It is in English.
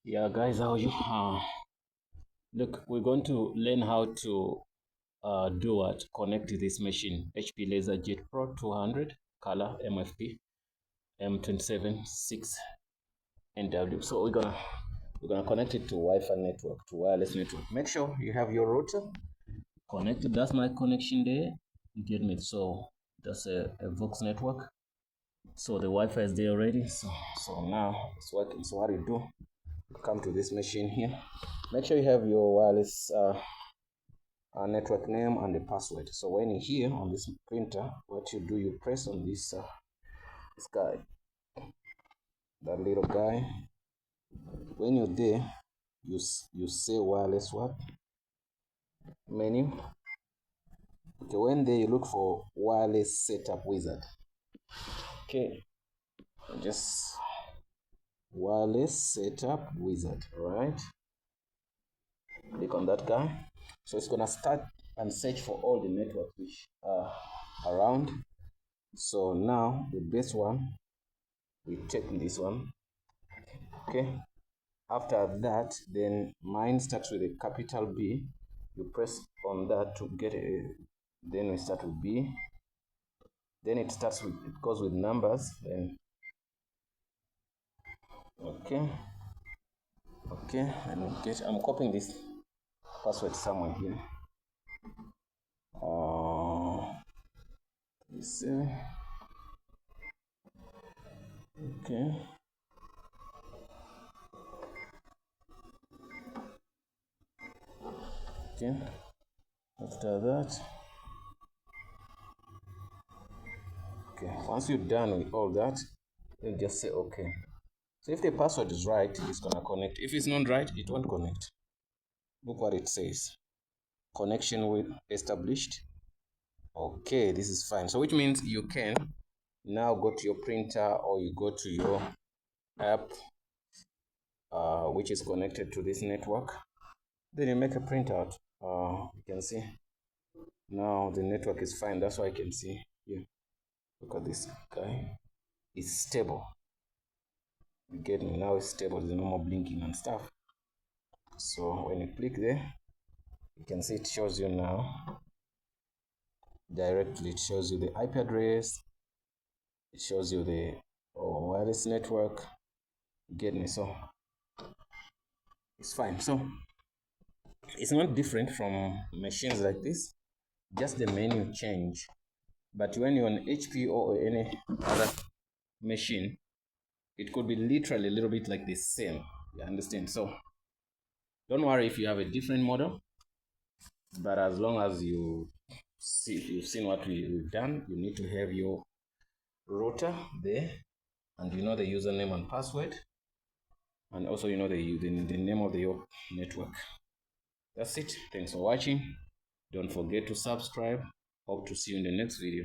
Yeah, guys, how are you? Look, we're going to learn how to do what? Connect this machine, HP LaserJet Pro 200 color MFP M27 6NW. So we're gonna connect it to Wi-Fi network, to wireless network. Make sure you have your router connected. That's my connection there. You get me? So that's a Vox network. So the Wi-Fi is there already. So now it's working. So what do you do? Come to this machine here. Make sure you have your wireless network name and the password. So when you're here on this printer, what you do, you press on this guy, that little guy. When you're there, you say wireless what menu. Okay, when there you look for wireless setup wizard. Okay, just wireless setup wizard. All right, click on that guy. So it's gonna start and search for all the networks which are around. So now the best one, we take this one. Okay, after that, then mine starts with a capital B. You press on that to get a, then we start with B. Then it goes with numbers. Then okay, and I'm copying this password somewhere here. Okay. Okay, after that, okay, once you're done with all that, you just say okay. So if the password is right, it's gonna connect. If it's not right, it won't connect. Look what it says. Connection with established. Okay, this is fine. So which means you can now go to your printer or you go to your app which is connected to this network. Then you make a printout. You can see now the network is fine. That's why I can see here. Look at this guy. It's stable. You get me? Now it's stable. There's no more blinking and stuff. So when you click there, you can see it shows you now directly. It shows you the IP address. It shows you the wireless network. You get me? So it's fine. So it's not different from machines like this, just the menu change. But when you're on HP or any other machine, it could be literally a little bit like the same. You understand? So don't worry if you have a different model, but as long as you've seen what we've done, you need to have your router there, and you know the username and password, and also you know the name of your network. That's it. Thanks for watching. Don't forget to subscribe. Hope to see you in the next video.